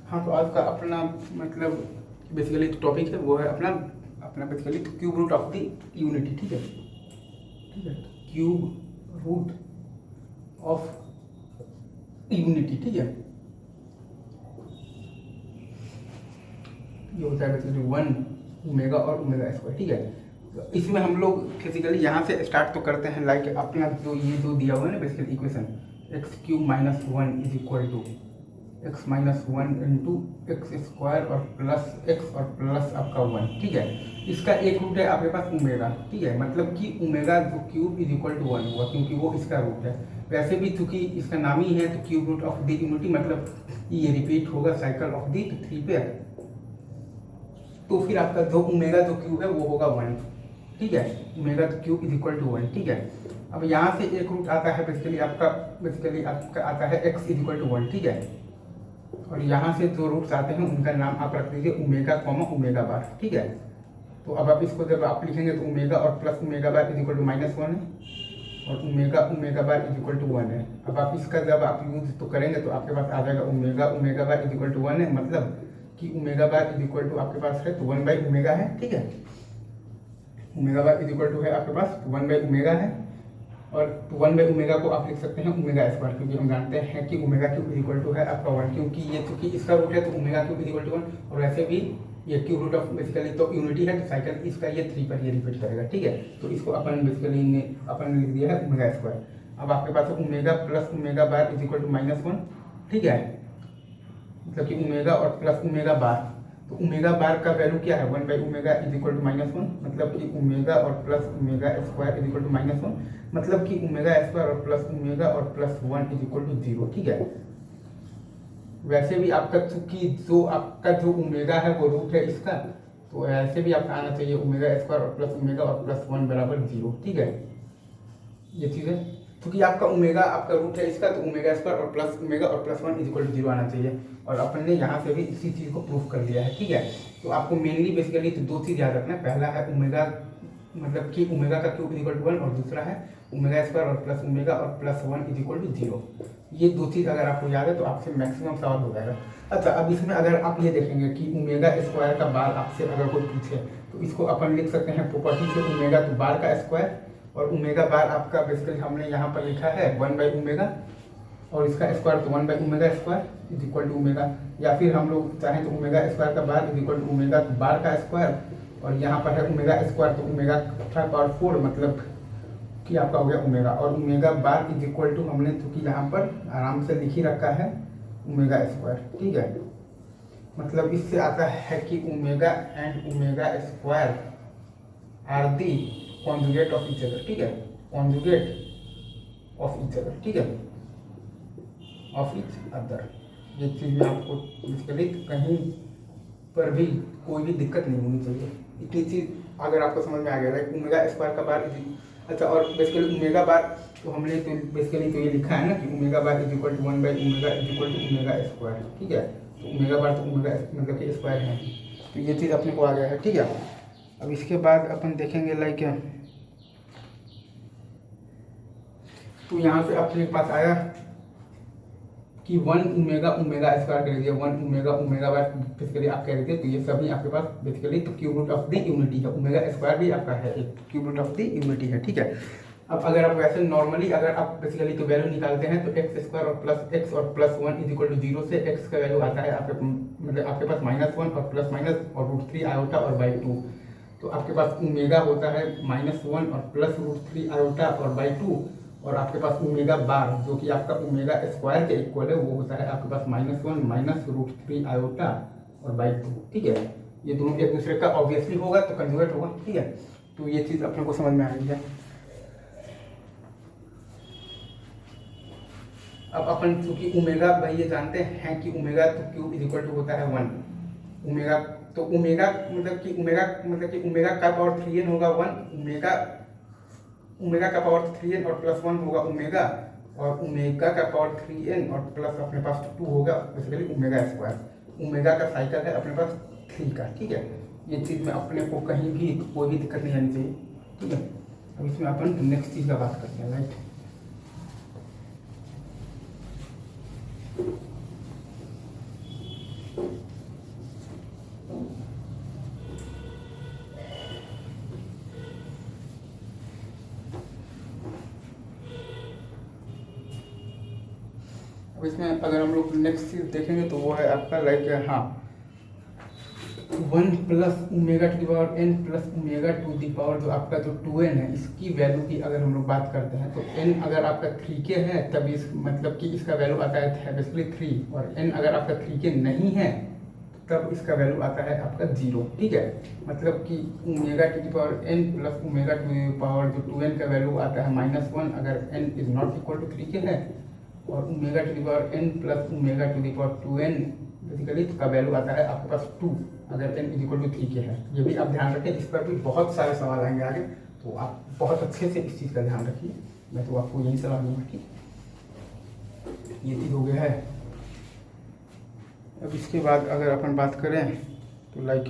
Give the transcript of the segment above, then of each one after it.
हाँ, तो आज का अपना मतलब बेसिकली टॉपिक है वो है अपना अपना basically cube root of the unity. ठीक है, ठीक है, क्यूब रूट ऑफ यूनिटी। ठीक है, ये होता है बेसिकली 1 ओमेगा और ओमेगा स्क्वायर। ठीक है, तो इसमें हम लोग फिजिकली यहाँ से स्टार्ट तो करते हैं, लाइक अपना जो ये जो दिया हुआ है ना basically equation x cube minus 1 is equal to x minus 1 into x square और प्लस एक्स और प्लस आपका 1। ठीक है, इसका एक रूट है आपके पास ओमेगा। ठीक है, मतलब कि ओमेगा जो क्यूब इज इक्वल टू 1 हुआ क्योंकि वो इसका रूट है। वैसे भी चूंकि इसका नाम ही है तो cube root of the unity मतलब ये रिपीट होगा साइकिल ऑफ द 3 पे, तो फिर आपका जो ओमेगा जो क्यूब है वो होगा 1। ठीक है, omega cube is equal to 1। ठीक है, अब यहाँ से एक रूट आता है बेसिकली आपका आता है x इज इक्वल टू 1। ठीक है, और यहाँ से जो रूट्स आते हैं उनका नाम आप रख दीजिए ओमेगा कॉमा ओमेगा बार। ठीक है, तो अब आप इसको जब आप लिखेंगे तो ओमेगा और plus omega bar is equal to -1 है और omega omega bar is equal to 1 है। अब आप इसका जब आप यूज तो करेंगे तो आपके पास आ जाएगा omega omega bar is equal to 1 है, मतलब कि omega bar is equal to आपके पास है तो 1 बाई ओमेगा है। ठीक है, omega bar is equal to है आपके पास 1 बाई ओमेगा है और 1 बाई ओमेगा को आप लिख सकते हैं ओमेगा स्क्वायर, क्योंकि हम जानते हैं कि omega cube is equal to है आपका 1, क्योंकि ये चूंकि इसका रूट है तो omega cube is equal to 1 और वैसे भी ये क्यूब रूट ऑफ बेसिकली तो यूनिटी है तो साइकिल इसका ये 3 पर ये रिपीट करेगा। ठीक है, तो इसको अपन बेसिकली ने अपन लिख दिया है ओमेगा स्क्वायर। अब आपके पास omega plus omega bar is equal to -1। ठीक है, मतलब कि ओमेगा और प्लस ओमेगा बार, तो ओमेगा बार का वैल्यू क्या है 1 by omega is equal to -1, मतलब कि ओमेगा और plus omega square is equal to -1, मतलब कि ओमेगा स्क्वायर और प्लस ओमेगा और प्लस 1 इज इक्वल टू 0। ठीक है, वैसे भी आपका चूंकि जो आपका जो ओमेगा है वो रूट है इसका, तो ऐसे भी आपका आना चाहिए ओमेगा स्क्वायर और प्लस ओमेगा और प्लस 1 बराबर 0। ठीक है, ये चीज़ है, क्योंकि आपका ओमेगा आपका रूट है इसका तो ओमेगा स्क्वायर और प्लस ओमेगा और प्लस 1 इज इक्वल टू 0 आना चाहिए और अपन ने यहाँ से भी इसी चीज़ को प्रूफ कर दिया है। ठीक है, तो आपको मेनली बेसिकली तो 2 चीज़ याद रखना है, पहला है ओमेगा मतलब कि ओमेगा का क्यूब इज इक्वल टू 1 और दूसरा है ओमेगा स्क्वायर और प्लस ओमेगा और प्लस 1 इज इक्वल टू 0। ये 2 चीज़ अगर आपको याद है तो आपसे मैक्सिमम सवाल हो जाएगा। अच्छा, अब इसमें अगर आप ये देखेंगे कि ओमेगा स्क्वायर का बार आपसे अगर कोई पूछे तो इसको अपन लिख सकते हैं प्रॉपर्टी से ओमेगा तो बार का स्क्वायर और ओमेगा बार आपका बेसिकली हमने यहाँ पर लिखा है 1 बाई ओमेगा और इसका स्क्वायर तो 1 by omega square is equal to omega, या फिर हम लोग चाहें तो ओमेगा स्क्वायर का bar is equal to omega bar का स्क्वायर और यहाँ पर है ओमेगा स्क्वायर तो ओमेगा पावर 4 मतलब कि आपका हो गया ओमेगा और omega bar is equal to हमने चूँकि यहाँ पर आराम से लिख ही रखा है ओमेगा स्क्वायर। ठीक है, मतलब इससे आता है कि omega and omega square are the conjugate of each other. ठीक है, कॉन्जुगेट ऑफ ईच अदर। ठीक है, ऑफ ईच अदर, ये चीज़ में आपको बेसिकली कहीं पर भी कोई भी दिक्कत नहीं होनी चाहिए। इतनी चीज़ अगर आपको समझ में आ गया लाइक ओमेगा स्क्वायर का बार अच्छा, और बेसिकली ओमेगा बार तो हमने तो बेसिकली तो ये लिखा है ना कि omega bar is equal to 1 by omega is equal to omega square. ठीक है, तो ओमेगा बार तो ओमेगा मतलब कि स्क्वायर है, तो ये चीज़ अपने को आ गया है। ठीक है, अब इसके बाद अपन देखेंगे लाइक तो यहाँ से अपने पास आया कि 1 ओमेगा ओमेगा स्क्वायर कह दीजिए 1 ओमेगा ओमेगा बार बेसिकली आप कह दीजिए, तो ये सभी आपके पास बेसिकली तो cube root of the unity है। ओमेगा स्क्वायर भी आपका है एक cube root of the unity है। ठीक है, अब अगर आप वैसे नॉर्मली अगर आप बेसिकली तो वैल्यू निकालते हैं तो एक्स स्क्वायर और प्लस 1 इज इक्वल टू 0 से एक्स का वैल्यू आता है आपके मतलब आपके पास -1 और प्लस माइनस और √3 आयोटा और बाई 2, तो आपके पास ओमेगा होता है -1 और प्लस √3 आयोटा और बाई 2 और आपके पास ओमेगा बार जो कि आपका ओमेगा स्क्वायर के इक्वल है वो होता है आपके पास -1 माइनस √3 आयोटा और बाई 2। ठीक है, ये दोनों एक दूसरे का ऑब्वियसली होगा तो कंजुगेट होगा। ठीक है, तो ये चीज़ अपने को समझ में आ गई है। अब अपन चूंकि ओमेगा भाई ये जानते हैं कि ओमेगा तो क्यूब इज इक्वल टू होता है 1 ओमेगा, तो ओमेगा मतलब कि ओमेगा का पावर 3n होगा 1 ओमेगा का पावर 3n और प्लस 1 होगा ओमेगा और ओमेगा का पावर 3n और प्लस अपने पास 2 होगा बेसिकली ओमेगा स्क्वायर। ओमेगा का साइकिल है अपने पास 3 का। ठीक है, ये चीज़ में अपने को कहीं भी कोई भी दिक्कत नहीं आनी चाहिए। ठीक है, अब इसमें अपन नेक्स्ट चीज़ का बात करते हैं राइट। अब इसमें अगर हम लोग नेक्स्ट चीज देखेंगे तो वो है आपका लाइक हाँ 1 plus omega to the power n plus omega to the power जो आपका जो 2n है, इसकी वैल्यू की अगर हम लोग बात करते हैं तो n अगर आपका 3k है तब इस मतलब कि इसका वैल्यू आता है बेसिकली 3, और n अगर आपका 3k नहीं है तब इसका वैल्यू आता है आपका 0। ठीक है, मतलब कि omega to the power n plus omega to the power जो 2n का वैल्यू आता है -1 अगर n is not equal to 3k है, और omega to the power n plus omega to the power 2n basically इसका वैल्यू आता है आपके पास 2 अगर n is equal to 3k है। ये भी आप ध्यान रखें, इस पर भी बहुत सारे सवाल आएंगे आगे, तो आप बहुत अच्छे से इस चीज़ का ध्यान रखिए। मैं तो आपको यही सलाह दूंगा कि ये चीज़ हो गया है। अब इसके बाद अगर अपन बात करें तो लाइक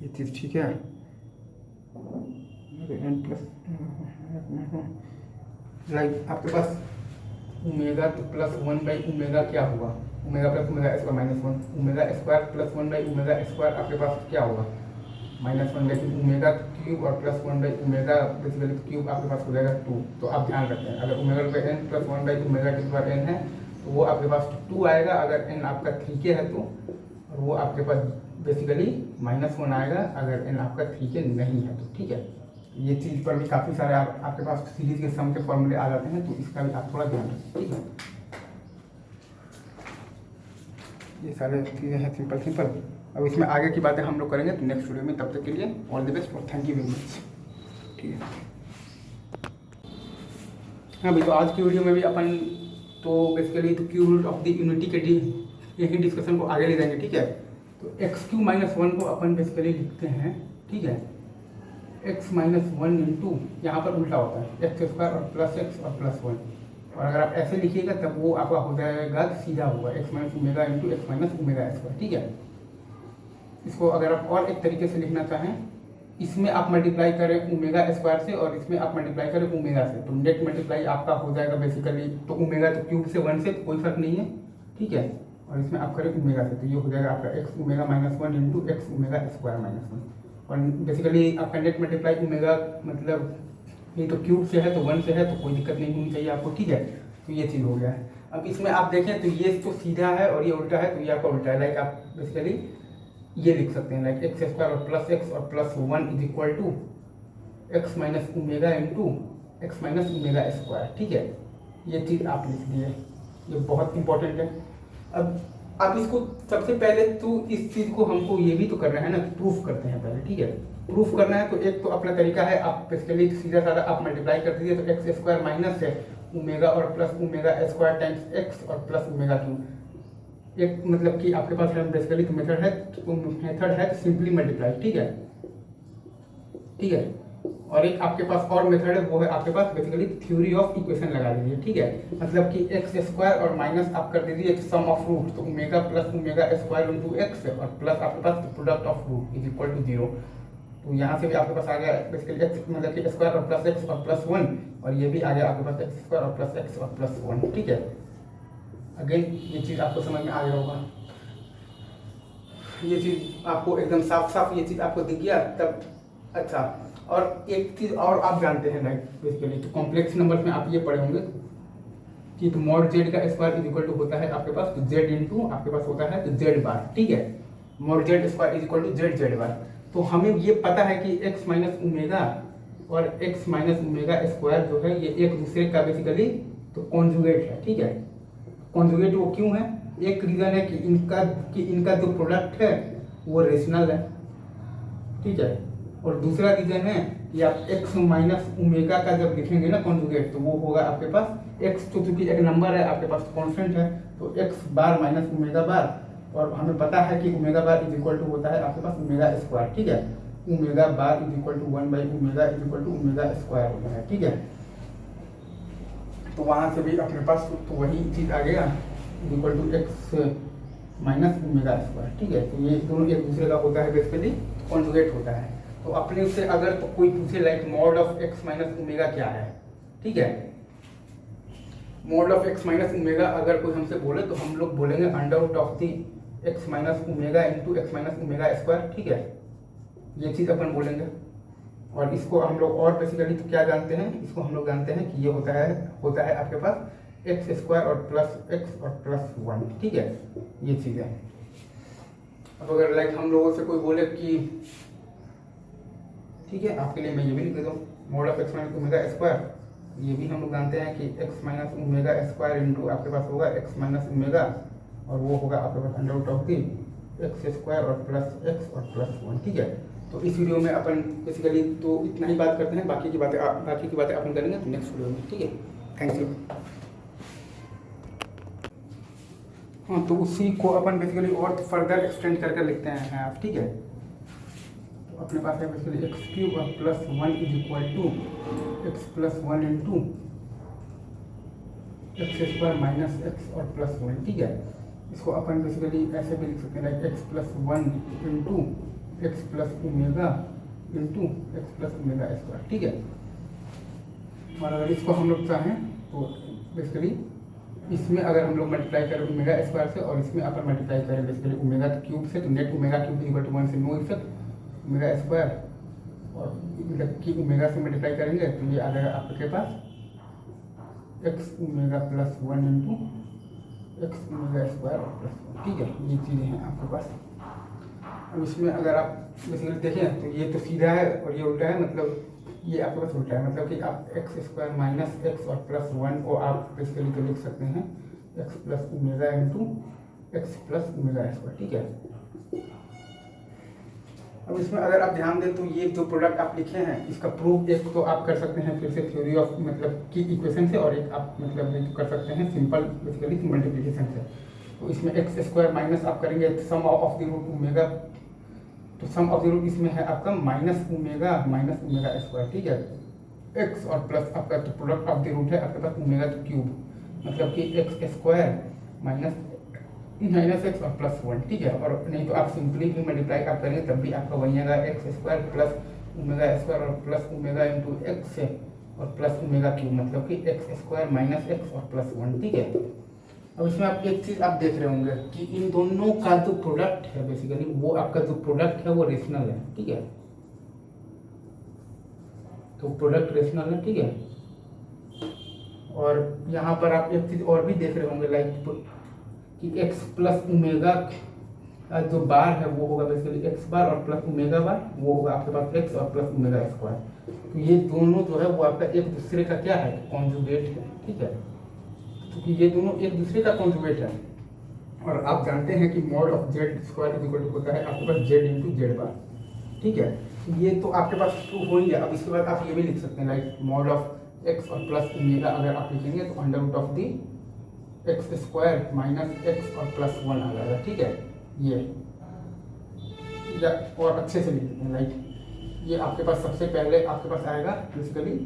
ये चीज़ ठीक है, n प्लस लाइक आपके पास ओमेगा तो प्लस 1 बाई ओमेगा क्या होगा, omega plus omega square -1, omega square plus 1 by omega square आपके पास क्या होगा -1, लेकिन ओमेगा क्यूब और plus 1 by omega basically cube आपके पास हो जाएगा 2। तो आप ध्यान रखें, अगर ओमेगा पे n प्लस 1 बाई ओमेगा के पास n है तो वो आपके पास 2 आएगा, अगर n आपका 3k है तो, और वो आपके पास बेसिकली -1 आएगा अगर n आपका 3k नहीं है तो। ठीक है, ये चीज़ पर भी काफ़ी सारे आपके पास सीरीज के सम के फॉर्मूले आ जाते हैं, तो इसका भी आप थोड़ा ध्यान रखें। ठीक है, ये सारे चीज़ें हैं सिंपल। अब इसमें आगे की बातें हम लोग करेंगे तो नेक्स्ट वीडियो में, तब तक के लिए ऑल द बेस्ट और थैंक यू वेरी मच। ठीक है, हाँ भाई, तो आज की वीडियो में भी अपन तो बेसिकली तो cube root of the unity के यही डिस्कशन को आगे ले जाएंगे। ठीक है, तो x³ - 1 को अपन बेसिकली लिखते हैं। ठीक है, x-1 इंटू यहाँ पर उल्टा होता है x² और प्लस x और प्लस 1, और अगर आप ऐसे लिखिएगा तब वो आपका हो जाएगा सीधा होगा x- omega into x- omega square. ठीक है, इसको अगर आप और एक तरीके से लिखना चाहें, इसमें आप मल्टीप्लाई करें ओमेगा स्क्वायर से और इसमें आप मल्टीप्लाई करें ओमेगा से, तो नेट मल्टीप्लाई आपका हो जाएगा बेसिकली, तो ओमेगा तो क्यूब से 1 से तो कोई फर्क नहीं है। ठीक है, और इसमें आप करें ओमेगा से तो ये हो जाएगा आपका x omega -1 into x omega square -1, और बेसिकली आपका नेट मल्टीप्लाई ओमेगा मतलब ये तो क्यूब से है तो 1 से है तो कोई दिक्कत नहीं होनी चाहिए आपको। ठीक है, तो ये चीज़ हो गया है। अब इसमें आप देखें तो ये तो सीधा है और ये उल्टा है, तो ये आपका उल्टा है। लाइक आप बेसिकली ये लिख सकते हैं लाइक x² और प्लस x और plus 1 is equal to x minus omega into x minus omega square. ठीक है, ये चीज़ आप लिख दिए, ये बहुत इंपॉर्टेंट है। अब आप इसको सबसे पहले तो इस चीज़ को हमको ये भी तो करना है ना, प्रूफ करते हैं पहले। ठीक है, प्रूफ करना है तो एक तो अपना तरीका है, आप बेसिकली सीधा साधा आप मल्टीप्लाई कर दीजिए, तो x² माइनस है ओमेगा और plus omega square times x और प्लस ओमेगा क्यूब। एक मतलब कि आपके पास बेसिकली तो मेथड है तो सिंपली मल्टीप्लाई। ठीक है, ठीक है, और एक आपके पास और मेथड है, वो है आपके पास बेसिकली थ्योरी ऑफ इक्वेशन लगा दीजिए। ठीक है, मतलब कि x² और माइनस आप कर दीजिए सम ऑफ रूट, तो omega plus omega square into x और प्लस आपके पास product of root is equal to 0। तो यहाँ से भी आपके पास आ गया बेसिकली x मतलब कि स्क्वायर और प्लस x और प्लस 1, और ये भी आ गया आपके पास x² और प्लस x और प्लस 1। ठीक है, अगेन ये चीज़ आपको समझ में आ गया होगा, ये चीज़ आपको एकदम साफ ये चीज़ आपको दिख गया तब। अच्छा, और एक चीज़ और आप जानते हैं लाइक बेसिकली तो कॉम्प्लेक्स नंबर्स में आप ये पढ़े होंगे कि तो मॉड z का स्क्वायर इज इक्वल टू होता है आपके पास तो z इंटू आपके पास होता है तो z बार। ठीक है, mod z square is equal to z bar. तो हमें ये पता है कि x माइनस ओमेगा और x माइनस ओमेगा स्क्वायर जो है ये एक दूसरे का बेसिकली तो कॉन्जुगेट है। ठीक है, कॉन्जुगेट वो क्यों है, एक रीज़न है कि इनका जो प्रोडक्ट है वो रेशनल है। ठीक है, और दूसरा रीजन है कि आप x माइनस ओमेगा का जब लिखेंगे ना कॉन्जुगेट तो वो होगा आपके पास x तो चूंकि एक नंबर है आपके पास कांस्टेंट है तो x bar minus omega bar, और हमें पता है कि omega bar is equal to होता है आपके पास ओमेगा स्क्वायर। ठीक है, omega bar is equal to 1 by omega is equal to omega square होता है। ठीक है, तो वहाँ से भी अपने पास तो वही चीज़ आ गया is equal to x minus omega square. ठीक है, तो ये दोनों एक दूसरे का होता है बेसिकली कॉन्जुगेट होता है। तो अपने से अगर तो कोई पूछे like mod of x minus omega क्या है, ठीक है, mod of x minus omega अगर कोई हमसे बोले तो हम लोग बोलेंगे under root of the x minus omega into x minus omega square. ठीक है, ये चीज़ अपन बोलेंगे। और इसको हम लोग और बेसिकली तो क्या जानते हैं, इसको हम लोग जानते हैं कि ये होता है आपके पास एक्स स्क्वायर और प्लस एक्स और प्लस वन, ठीक है, ये चीज़ है। अब अगर लाइक हम लोगों से कोई बोले कि ठीक है, आपके लिए मैं ये भी लिख देता हूँ, mod of x minus omega square, ये भी हम लोग जानते हैं कि x minus omega square into आपके पास होगा एक्स माइनस ओमेगा, और वो होगा आपके पास under root of the x square और प्लस एक्स और प्लस वन, ठीक है। तो इस वीडियो में अपन बेसिकली तो इतना ही बात करते हैं, बाकी की बातें अपन करेंगे तो नेक्स्ट वीडियो में, ठीक है। Thank you. हाँ, तो उसी को अपन बेसिकली और फर्दर एक्सटेंड करके लिखते हैं आप, ठीक है। तो अपने पास है बेसिकली एक्स क्यूब और plus one is equal to x plus one into x square minus x और प्लस वन, ठीक है। इसको अपन बेसिकली ऐसे भी लिख सकते हैं like x plus one into x plus omega into x plus omega square, ठीक है। और अगर इसको हम लोग चाहें तो बेसिकली इसमें अगर हम लोग मल्टीप्लाई करें ओमेगा स्क्वायर से और इसमें अपन मल्टीप्लाई करें बेसिकली ओमेगा क्यूब से, तो net omega cube equal to one से नो इफेक्ट ओमेगा स्क्वायर, और मतलब कि ओमेगा से मल्टीप्लाई करेंगे तो ये आ जाएगा आपके पास x omega plus one into x omega square और प्लस वन, ठीक है। ये चीज़ें हैं आपके पास। अब इसमें अगर आप बेसिकली देखें तो ये तो सीधा है और ये उल्टा है, मतलब ये आपके पास उल्टा है, मतलब कि आप एक्स स्क्वायर माइनस एक्स और प्लस वन को आप बेसिकली तो लिख सकते हैं x plus omega into x plus omega square, ठीक है। अब इसमें अगर आप ध्यान दें तो ये जो प्रोडक्ट आप लिखे हैं इसका प्रूफ एक तो आप कर सकते हैं फिर से थ्योरी ऑफ मतलब की इक्वेशन से, और एक आप मतलब कर सकते हैं सिंपल बेसिकली मल्टीप्लिकेशन से। तो इसमें एक्स स्क्वायर माइनस आप करेंगे सम ऑफ द रूट ओमेगा, तो सम ऑफ द रूट इसमें है आपका माइनस ओमेगा स्क्वायर, ठीक है। एक्स और प्लस आपका तो प्रोडक्ट ऑफ द रूट है आपके पास ओमेगा क्यूब, मतलब कि एक्स स्क्वायर माइनस एक्स और प्लस वन, ठीक है। और नहीं तो आप सिंपली भी मल्टीप्लाई आप करेंगे तब भी आपका वही आएगा x square plus omega square और प्लस ओमेगा इंटू एक्स से और प्लस ओमेगा क्यूब, मतलब कि एक्स स्क्वायर माइनस एक्स और प्लस वन, ठीक है। अब इसमें आप एक चीज़ आप देख रहे होंगे कि इन दोनों का जो प्रोडक्ट है बेसिकली वो आपका जो प्रोडक्ट है वो रेशनल है, ठीक है। तो प्रोडक्ट रेशनल है, ठीक है। और यहाँ पर आप एक चीज़ और भी देख रहे होंगे लाइक कि x प्लस ओमेगा का जो बार है वो होगा बेसिकली x बार और प्लस ओमेगा बार वो होगा आपके पास x और प्लस ओमेगा स्क्वायर। तो ये दोनों जो है वो आपका एक दूसरे का क्या है, कॉन्जुगेट है, ठीक है। क्योंकि ये दोनों एक दूसरे का कॉन्जुगेट है, और आप जानते हैं कि mod of Z square equal to होता है आपके पास जेड इंटू जेड बार, ठीक है। ये तो आपके पास प्रूफ हो ही गया। अब इसके बाद आप ये भी लिख सकते हैं लाइक मॉड ऑफ एक्स और प्लस ओमेगा अगर आप लिखेंगे तो under root of the x square minus x और प्लस वन आ जाएगा, ठीक है। ये या और अच्छे से लिख देते हैं लाइक ये आपके पास सबसे पहले आपके पास आएगा basically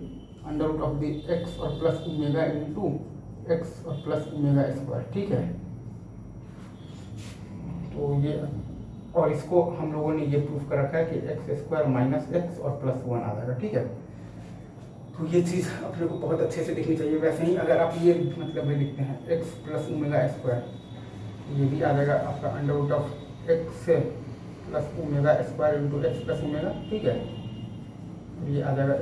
under root of the X और प्लस ओमेगा इंटू एक्स और प्लस ओमेगा स्क्वायर, ठीक है। तो ये और इसको हम लोगों ने ये प्रूफ कर रखा है कि एक्स स्क्वायर माइनस एक्स और प्लस वन आ जाएगा, ठीक है। तो ये चीज़ अपने को बहुत अच्छे से लिखनी चाहिए। वैसे ही अगर आप ये मतलब में लिखते हैं एक्स प्लस ओमेगा स्क्वायर, ये भी आ जाएगा आपका under root of x plus omega square into x plus omega, ठीक है। ये आ जाएगा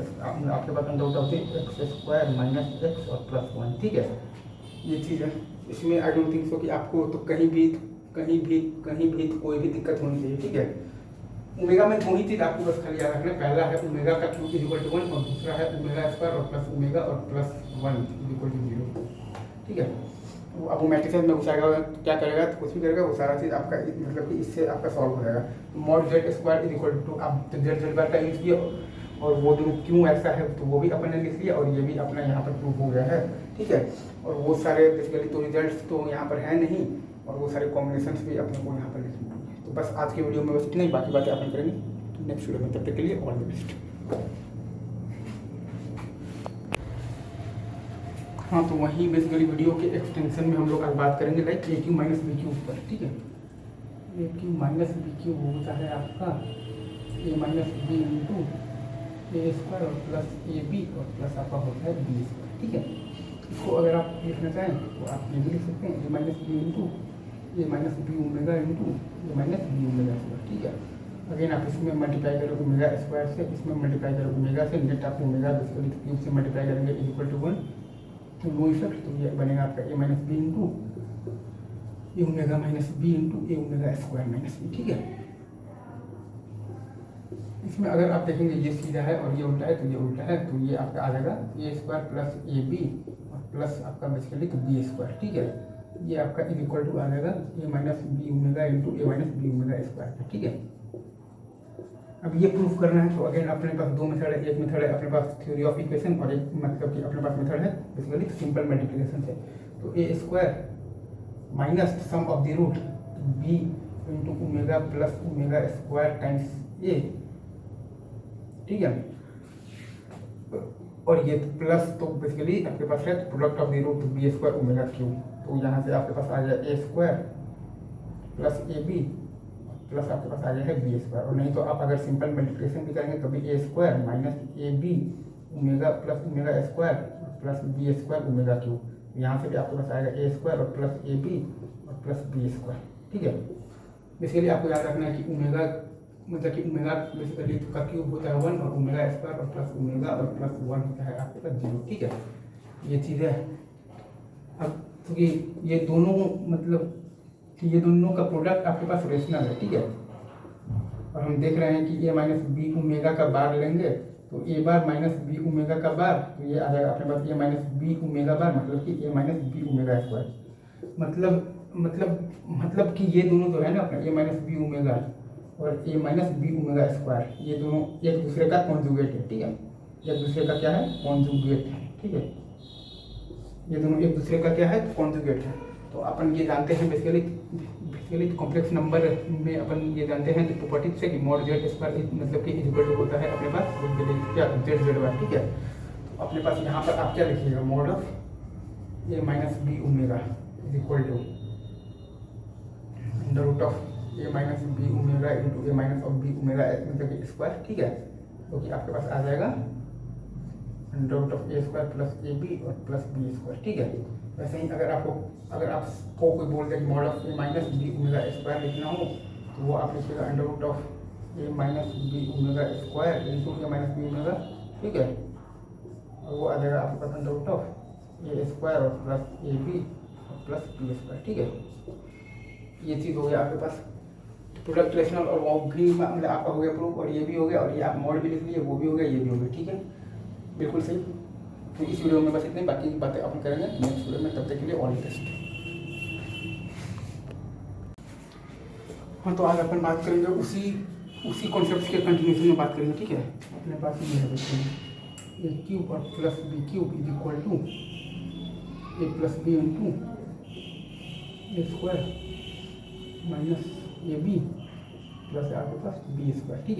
आपके पास under root of x square minus x और प्लस वन, ठीक है। ये चीज़ है। इसमें आई डोंट थिंक सो कि आपको तो कहीं भी कोई भी दिक्कत होनी चाहिए, ठीक है। ओमेगा में दो ही चीज़ आपको बस खाली याद रखना, पहला है ओमेगा का cube is equal to one और दूसरा है ओमेगा स्क्वायर और प्लस ओमेगा और plus one is equal to zero, ठीक है। तो अब वो मैट्रिसेस में घुसाएगा तो क्या करेगा, तो कुछ भी करेगा वो सारा चीज़ आपका मतलब कि इससे आपका सॉल्व हो जाएगा। Mod Z square is equal to आप जेड बार का यूज किया और वो जो क्यों ऐसा है तो वो भी अपन ने लिख लिया और ये भी अपना यहाँ पर प्रूफ हो गया है, ठीक है। और वो सारे बेसिकली तो रिजल्ट्स तो यहाँ पर है नहीं और वो सारे कॉम्बिनेशंस भी अपने को यहाँ पर लिखने होंगे। तो बस आज की वीडियो में बस इतना ही, बाकी बातें अपन करेंगे नेक्स्ट वीडियो में। तब तक के लिए ऑल द बेस्ट। हाँ, तो वहीं बेसिकली वीडियो के एक्सटेंशन में हम लोग आज बात करेंगे लाइक ए क्यू माइनस बी क्यू पर, ठीक है। A cube minus B cube होता है आपका A minus B into A square और प्लस ए बी और प्लस आपका होता है बी स्क्वायर, ठीक है। इसको अगर आप लिखना चाहें तो आप ये भी लिख सकते हैं ए माइनस बी इंटू ए माइनस बी ओमेगा इंटू ए माइनस बी ओमेगा स्क्वायर, ठीक है। अगेन आप इसमें मल्टीप्लाई करें ओमेगा स्क्वायर से, इसमें मल्टीप्लाई करें ओमेगा से, नेट आप ओमेगा बेसिकली क्यूब से मल्टीप्लाई करेंगे इज इक्वल टू वन तो नो इफेक्ट, तो ये बनेगा आपका A minus B into A omega minus B into A omega square minus B. ठीक है, इसमें अगर आप देखेंगे ये सीधा है और ये उल्टा है, तो ये उल्टा है, तो ये आपका आ जाएगा ए स्क्वायर प्लस ए बी और प्लस आपका बेसिकली तो बी स्क्वायर। ठीक है, ये आपका इज इक्वल टू आ जाएगा ए माइनस बी ओमेगा इंटू ए माइनस बी ओमेगा स्क्वायर। ठीक है, अब ये प्रूफ करना है, तो अगेन अपने पास दो मेथड है। एक मेथड है अपने पास थ्योरी ऑफ इक्वेशन और एक मतलब कि अपने पास मेथड है बेसिकली सिंपल मल्टीप्लिकेशन से। तो a square minus sum of the root b into omega plus omega square times a. ठीक है, और ये प्लस तो बेसिकली आपके पास है product of the root b square omega cube. तो यहाँ से आपके पास आ गया a square plus A B plus आपके पास आ गया है बी स्क्वायर। और नहीं तो आप अगर सिंपल मल्टीप्लिकेशन भी करेंगे तो भी a square minus A b omega plus omega square plus B square omega cube. यहाँ से भी आपके पास आएगा ए स्क्वायर और प्लस ए बी और प्लस बी स्क्वायर। ठीक है, बेसिकली आपको याद रखना है कि ओमेगा मतलब कि ओमेगा बेसिकली का क्यूब होता है 1 और ओमेगा स्क्वायर और प्लस ओमेगा और प्लस 1 होता है आपके पास 0। ठीक है, ये चीज़ है। अब तो ये दोनों मतलब कि ये दोनों का प्रोडक्ट आपके पास रेशनल है। ठीक है, और हम देख रहे हैं कि ए माइनस बी ओमेगा का बार लेंगे तो ए बार माइनस बी ओमेगा का बार, तो ये आ जाएगा अपने पास ए माइनस बी ओमेगा बार मतलब कि ए माइनस बी ओमेगा स्क्वायर। मतलब कि ये दोनों जो है ना अपना ए माइनस बी ओमेगा और ए माइनस बी ओमेगा स्क्वायर, ये दोनों एक दूसरे का कॉन्जुगेट है। ठीक है, एक दूसरे का क्या है कॉन्जुगेट है। ठीक है, ये दोनों एक दूसरे का क्या है कॉन्जुगेट है। तो अपन ये जानते हैं बेसिकली कॉम्प्लेक्स नंबर में अपन ये जानते हैं प्रॉपर्टी से कि मॉड जेड स्क्वायर मतलब कि इक्वल टू होता है अपने पास क्या जेड जेड वाई। ठीक है, तो अपने पास यहाँ पर आप क्या लिखिएगा mod of A minus B omega is equal to under root of A minus B omega into A minus of B omega मतलब कि स्क्वायर। ठीक है, तो कि आपके पास आ जाएगा under root of A square plus A B और प्लस बी स्क्वायर। ठीक है, वैसे ही अगर आपको कोई बोल दे कि mod of A minus B omega square लिखना हो तो वो आप लिखिएगा under root of A minus B omega square into A minus B omega. ठीक है, और वो आ जाएगा आपके पास under root of A square और प्लस ए बी और प्लस बी स्क्वायर। ठीक है, ये चीज़ हो गया आपके पास प्रोडक्ट रेशनल और वो भी मतलब आपका हो गया प्रूफ, और ये भी हो गया, और ये आप मॉड भी लिख लिए, वो भी हो गया, ये भी हो गया। ठीक है, बिल्कुल सही। तो इस वीडियो में बस इतनी, बाकी की बातें अपन करेंगे नेक्स्ट वीडियो में। तब तक के लिए ऑल द बेस्ट। हाँ, तो आज अपन बात करेंगे उसी कॉन्सेप्ट के कंटिन्यूशन में बात करेंगे। ठीक है, अपने पास ये है बच्चे ए क्यूब और plus B cube is equal to A plus B into A square minus A B plus आपके पास बी स्क्वायर। ठीक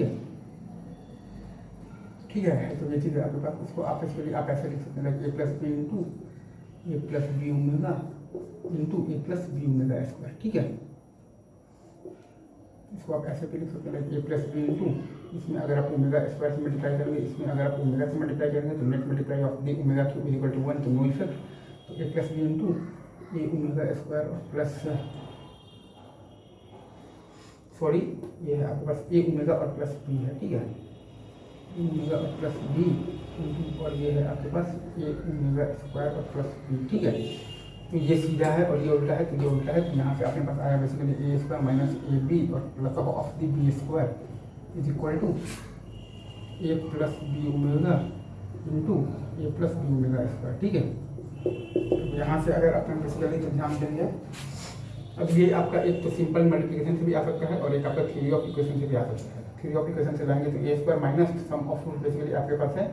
है, तो ये चीज़ है आपके पास, उसको आप ऐसे लिख सकते हैं ए प्लस बी इंटू ए प्लस बी ओमेगा इंटू ए प्लस बी ओमेगा स्क्वायर। ठीक है, इसको आप ऐसे भी लिख सकते हैं ए प्लस बी इंटू, इसमें अगर आप ओमेगा स्क्वायर से मल्टीप्लाई करेंगे, इसमें अगर आप ओमेगा से मल्टीप्लाई करेंगे तो net multiply of the omega cube is equal to 1, तो नो इफेक्ट। तो A plus B into A omega square और प्लस सॉरी ये है आपके पास ए ओमेगा और प्लस बी है। ठीक है, ए ओमेगा और प्लस बी इंटू, और ये है आपके पास ए ओमेगा स्क्वायर और प्लस बी। ठीक है, तो ये सीधा है और ये उल्टा है, तो ये उल्टा है, तो यहाँ से आपके पास आया basically a square minus A B और plus of the b square is equal to A plus B omega into A plus B omega square. ठीक है, तो यहाँ से अगर आपने बेसिकली तो ध्यान देंगे, अब ये आपका एक तो सिंपल मल्टीप्लिकेशन से भी आ सकता है और एक आपका थ्योरी ऑफ इक्वेशन से भी आ सकता है। थ्योरी ऑफ इक्वेशन से लाएंगे तो a square minus sum of root basically आपके पास है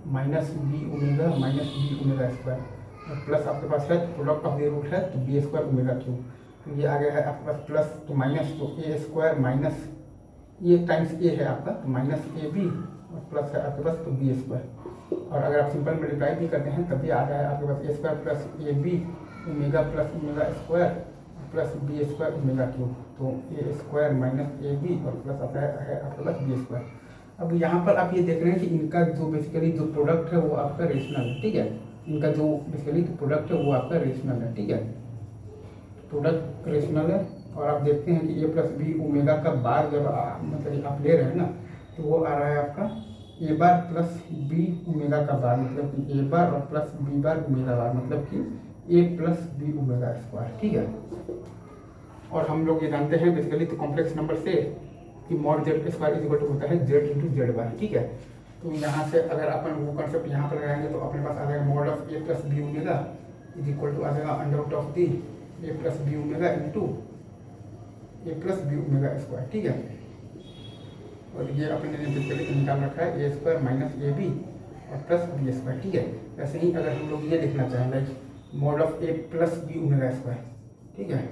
माइनस बी ओमेगा स्क्वायर और प्लस आपके पास है प्रोडक्ट ऑफ द रूट है तो बी स्क्वायर ओमेगा क्यूब। तो ये आ गया है आपके पास प्लस तो माइनस, तो ए स्क्वायर माइनस ये टाइम्स ए है आपका, तो माइनस ए बी और प्लस है आपके पास तो बी स्क्वायर। और अगर आप सिंपल मल्टीप्लाई भी करते हैं तब भी आ रहा है आपके पास a square plus A b omega plus omega square plus B square omega cube. तो a square minus A B और प्लस आता है आपके पास बी स्क्वायर। अब यहाँ पर आप ये देख रहे हैं कि इनका जो बेसिकली जो प्रोडक्ट है वो आपका रेशनल है। ठीक है, इनका जो बेसिकली प्रोडक्ट है वो आपका रेशनल है। ठीक है, प्रोडक्ट रेशनल है और आप देखते हैं कि ए प्लस बी ओमेगा का बार जब मतलब आप ले रहे हैं ना तो वो आ रहा है आपका A bar plus B omega का बार, मतलब कि ए बार और plus B bar omega bar, मतलब कि A plus B omega square. ठीक है, और हम लोग ये जानते हैं बेसिकली तो कॉम्प्लेक्स नंबर से कि mod Z square is equal to होता है जेड इंटू जेड बार। ठीक है, तो यहाँ से अगर अपन वो कॉन्सेप्ट यहाँ पर लगाएंगे तो अपने पास आ जाएगा mod of A plus B omega is equal to आ जाएगा under root of the A plus B omega into A plus B omega square. ठीक है, और ये अपने ने बेसिकली निकाल रखा है a square minus A B और प्लस बी स्क्वायर। ठीक है, ऐसे ही अगर हम लोग ये लिखना चाहें like mod of A plus B omega square, ठीक है,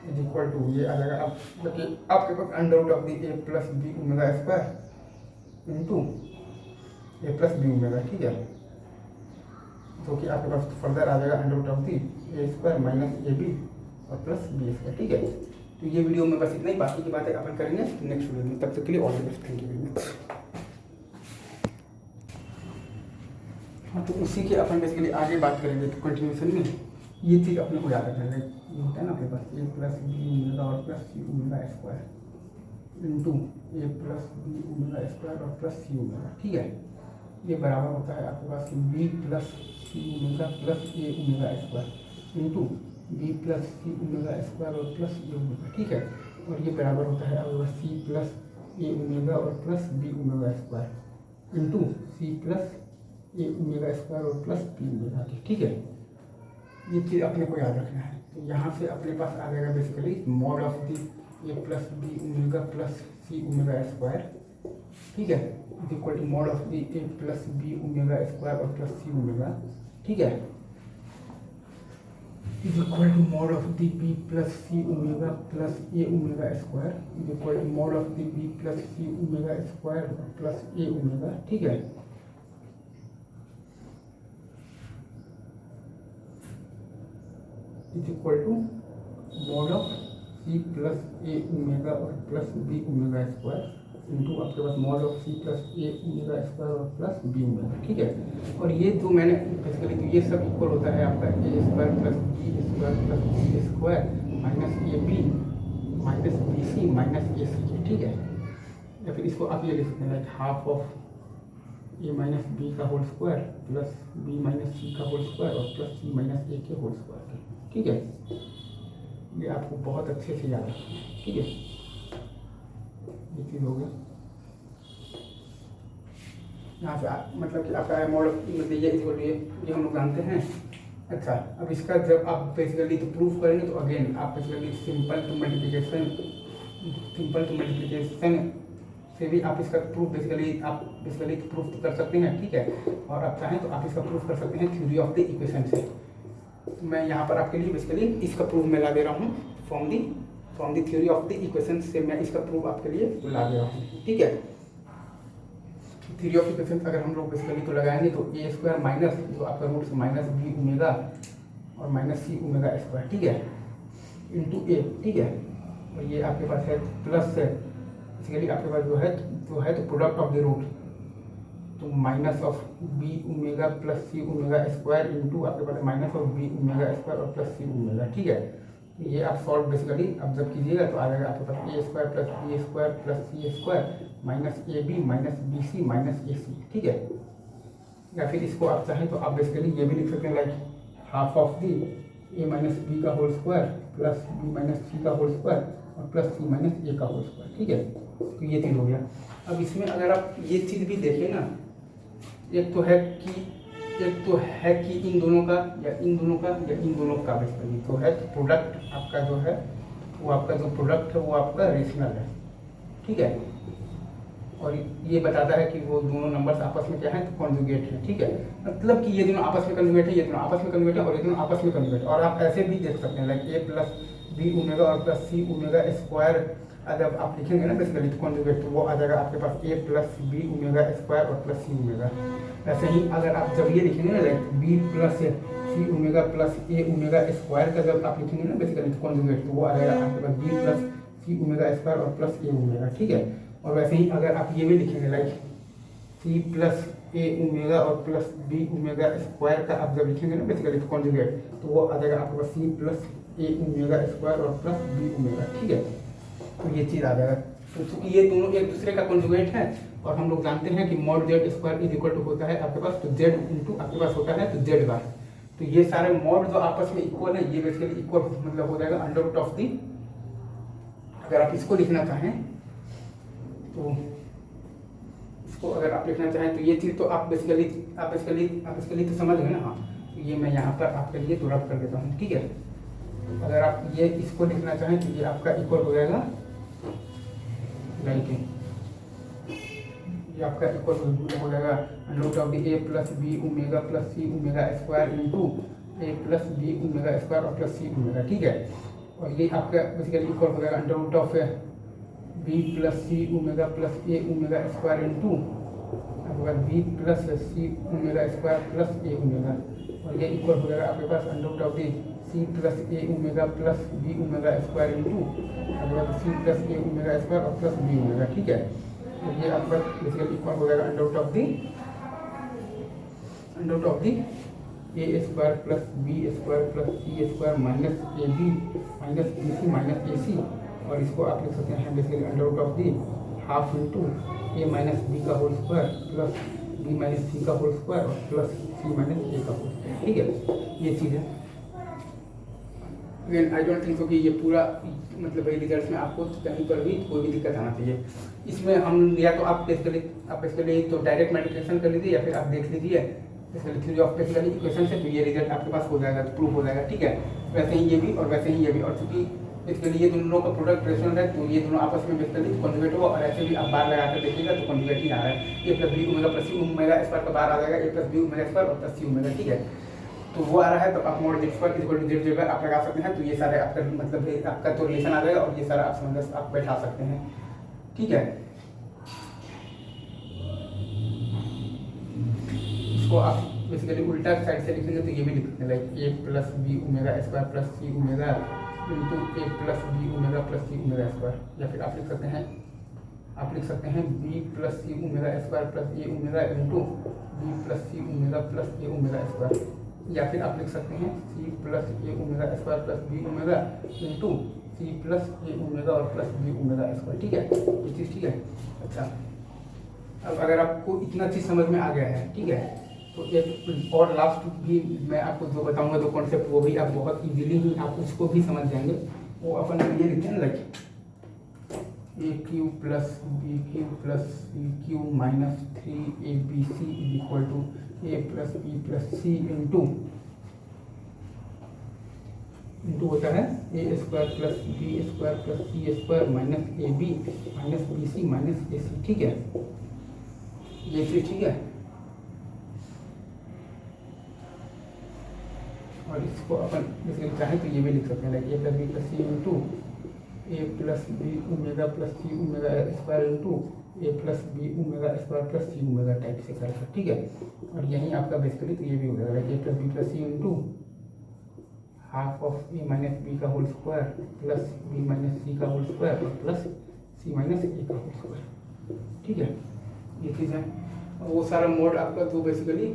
इज इक्वल टू ये आ जाएगा अब मतलब आपके पास under root of the A plus B omega square into A plus B omega. ठीक है, जो कि आपके पास फर्दर आ जाएगा under root of the a square minus A B और प्लस बी स्क्वायर। ठीक है, तो ये वीडियो में बस इतना ही, बाकी की बातें अपन करेंगे नेक्स्ट वीडियो में। तब तक के लिए all the best, thank you very much. हाँ, तो उसी के अपन बेसिकली आगे बात करेंगे, तो कंटिन्यूशन में ये चीज़ अपने को याद रखना है। ये होता है ना अपने पास ए प्लस बी ओमेगा और प्लस सी ओमेगा स्क्वायर इंटू ए प्लस बी ओमेगा स्क्वायर और प्लस सी ओमेगा। ठीक है, ये बराबर होता है आपके पास बी प्लस सी ओमेगा प्लस ए omega square into b plus सी ओमेगा स्क्वायर और प्लस ए ओमेगा। ठीक है, और ये बराबर होता है आपके पास सी प्लस ए ओमेगा और plus B omega square into c plus ए ओमेगा स्क्वायर और प्लस बी ओमेगा के। ठीक है, ये चीज़ अपने को याद रखना है। तो यहाँ से अपने पास आ जाएगा basically mod of the A plus B omega plus C omega square. ठीक है, is equal to mod of the A plus B omega square और प्लस सी ओमेगा। ठीक है, is equal to mod of the B plus C omega plus A omega square is equal to mod of the B plus C omega square plus A omega. ठीक है, is equal to mod of c plus A omega और plus B omega square into आपके पास mod of c plus A omega square और plus B omega. ठीक है, और ये जो मैंने बेसिकली तो ये सब इक्वल होता है आपका a square plus B square plus B square minus A b minus b c minus a c. ठीक है, या फिर इसको आप ये लिख सकते हैं like half of A minus b का whole square plus b minus c का होल स्क्वायर और प्लस सी माइनस ए के होल स्क्वायर। ठीक है, ये आपको बहुत अच्छे से याद रखना है। ठीक है, ये चीज़ हो गया। यहाँ से मतलब कि आपका मॉडल मतलब ये हम लोग जानते हैं। अच्छा, अब इसका जब आप बेसिकली तो प्रूफ करेंगे तो अगेन आप बेसिकली सिंपल टू मल्टीप्लिकेशन से भी आप इसका प्रूफ बेसिकली प्रूफ तो कर सकते हैं। ठीक है, और आप चाहें तो आप इसका प्रूफ कर सकते हैं थ्योरी ऑफ द इक्वेशन से। तो मैं यहाँ पर आपके लिए बेसिकली इसका प्रूफ मैं ला दे रहा हूँ from the theory of the equation से मैं इसका प्रूफ आपके लिए ला दे रहा हूँ। ठीक है, थ्योरी ऑफ इक्वेशन अगर हम लोग बेसिकली तो लगाएंगे तो ए स्क्वायर माइनस जो आपका रूट से माइनस बी ओमेगा और माइनस सी ओमेगा स्क्वायर। ठीक है, इंटू ए। ठीक है, और ये आपके पास है प्लस है बेसिकली आपके पास जो है तो प्रोडक्ट ऑफ द रूट तो minus of B omega plus C omega square into आपके पास minus of B omega square और प्लस सी ओमेगा। ठीक है, ये आप सॉल्व बेसिकली अब जब कीजिएगा तो आ जाएगा आपके पास a square plus B square plus c square minus A b minus b c minus a c. ठीक है, या फिर इसको आप चाहें तो आप बेसिकली ये भी लिख सकते हैं like half of the a minus b का whole square plus b minus c का होल स्क्वायर और प्लस सी माइनस ए का होल स्क्वायर। ठीक है, तो ये चीज़ हो गया। अब इसमें अगर आप ये चीज़ भी देखें ना, एक तो है कि इन दोनों का या इन दोनों का बेसिकली तो है प्रोडक्ट आपका जो है वो आपका जो प्रोडक्ट है वो आपका रेशनल है। ठीक है, और ये बताता है कि वो दोनों नंबर्स आपस में क्या है तो कॉन्जुगेट है। ठीक है, मतलब कि ये दोनों आपस में कन्जुगेट है, ये दोनों आपस में कन्जुगेट है और ये दोनों आपस में कन्जुगेट है। और आप ऐसे भी देख सकते हैं लाइक ए प्लस बी ओमेगा और प्लस सी ओमेगा स्क्वायर जब आप लिखेंगे ना बेसिकली कॉन्जुगेट तो वो आ जाएगा आपके पास a plus B omega square और प्लस सी ओमेगा। ऐसे ही अगर आप जब ये लिखेंगे ना लाइक बी प्लस सी ओमेगा प्लस ए ओमेगा स्क्वायर का जब आप लिखेंगे ना बेसिकली कॉन्जुगेट तो वो आ जाएगा आपके पास बी प्लस सी ओमेगा स्क्वायर और प्लस ए ओमेगा। ठीक है, और वैसे ही अगर आप ये भी लिखेंगे लाइक सी प्लस ए ओमेगा और प्लस बी ओमेगा स्क्वायर का आप जब लिखेंगे ना बेसिकली कॉन्जुगेट तो वो आ जाएगा आपके पास सी प्लस ए ओमेगा स्क्वायर और प्लस बी ओमेगा। ठीक है, तो ये चीज़ आ जाएगा। तो चूँकि ये दोनों एक दूसरे का कॉन्जुगेट है और हम लोग जानते हैं कि mod Z square is equal to होता है आपके पास तो जेड इंटू आपके पास होता है तो जेड बार। तो ये सारे मॉड जो आपस में इक्वल है ये बेसिकली इक्वल मतलब हो जाएगा अंडर रूट ऑफ दी, अगर आप इसको लिखना चाहें तो इसको अगर आप लिखना चाहें तो ये चीज़ तो आप बेसिकली तो समझ गए ना। हाँ, तो ये मैं यहाँ पर आपके लिए तो रब कर देता हूँ, ठीक है। अगर आप ये इसको लिखना चाहें तो ये आपका इक्वल हो जाएगा लाइक ये आपका इक्वल हो जाएगा root of the A plus B omega plus C omega square into A plus B omega square और प्लस सी ओमेगा, ठीक है। और ये आपका बेसिकली इक्वल हो जाएगा under root of b plus C omega plus A omega square into आपके पास बी प्लस सी ओमेगा स्क्वायर प्लस ए ओमेगा, और ये इक्वल हो जाएगा आपके पास under root of the c plus A omega plus B omega square into आपके पास सी प्लस ए ओमेगा स्क्वायर और प्लस बी ओमेगा, ठीक है। तो ये आपका बेसिकली इक्वल हो जाएगा under root of the a square plus B square plus c square minus A b minus b c minus a c, और इसको आप लिख सकते हैं basically under root of the half into A minus b का whole square plus b minus c का whole square और plus c minus a का होल स्क्वायर, ठीक है। ये चीज़ है। Again I don't think so कि ये पूरा मतलब भाई रिजल्ट में आपको कहीं पर भी कोई भी दिक्कत आना चाहिए। इसमें हम या तो आप बेसिकली तो डायरेक्ट मल्टीप्लिकेशन कर लीजिए या फिर आप देख लीजिए basically theory of basically equation से, तो ये रिजल्ट आपके पास हो जाएगा, प्रूफ हो जाएगा, ठीक है। वैसे ही ये भी और वैसे ही ये भी, और चूंकि बेसिकली ये दोनों का प्रोडक्ट रेशनल है तो ये दोनों आपस में बेसिकली कॉन्जुगेट होगा, और ऐसे भी आप बार लगा कर देखिएगा तो कॉन्जुगेट ही आ रहा है। A plus B omega plus C omega square का बार आ जाएगा A plus B omega square और प्लस सी ओमेगा, ठीक है। तो वो आ रहा है तो आप mod Z square equal to Z Z आप लगा सकते हैं, तो ये सारे आपका मतलब आपका तो रिलेशन आ जाएगा और ये सारा आप समझ आप बैठा सकते हैं, ठीक है। इसको आप बेसिकली उल्टा साइड से लिखेंगे तो ये भी लिख सकते हैं लाइक ए plus B omega square plus सी ओमेगा इंटू ए प्लस बी ओमेगा प्लस सी ओमेगा स्क्वायर, या फिर आप लिख सकते हैं बी प्लस सी ओमेगा स्क्वायर प्लस ए ओमेगा इंटू बी प्लस सी ओमेगा प्लस ए ओमेगा स्क्वायर, या फिर आप लिख सकते हैं सी प्लस ए omega square plus B omega into c plus ए ओमेगा और प्लस बी ओमेगा स्क्वायर, ठीक है। ये चीज़ ठीक है। अच्छा, अब अगर आपको इतना चीज़ समझ में आ गया है, ठीक है, तो एक और लास्ट भी मैं आपको जो बताऊंगा जो कॉन्सेप्ट वो भी आप बहुत इजीली ही आप उसको भी समझ जाएंगे। वो अपन ये लिखते हैं like A cube plus b cube plus c cube minus 3abc is equal to A plus B plus C into होता है a square plus B square plus c square minus A b minus b c minus a c, ठीक है। ये चीज ठीक है। और इसको अपन बेसिकली चाहें तो ये भी लिख सकते हैं लाइक ए प्लस बी प्लस सी इंटू ए प्लस बी ओमेगा प्लस सी ओमेगा स्क्वायर इंटू ए plus B omega square plus सी ओमेगा टाइप से कर सकते, ठीक है। और यही आपका बेसिकली तो ये भी हो जाएगा like A plus B plus C into half of A minus b का whole square plus b minus c का होल स्क्वायर और प्लस सी माइनस ए का होल स्क्वायर, ठीक है। ये चीज़ है। और वो सारा मोड आपका जो बेसिकली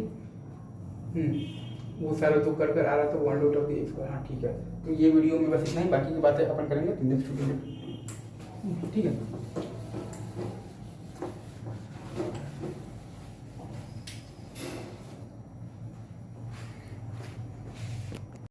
वो सारा जो कर आ रहा था one root of the X square, हाँ ठीक है। तो ये वीडियो में बस इतना ही, बाकी की बातें अपन करेंगे नेक्स्ट वीडियो में, ठीक है।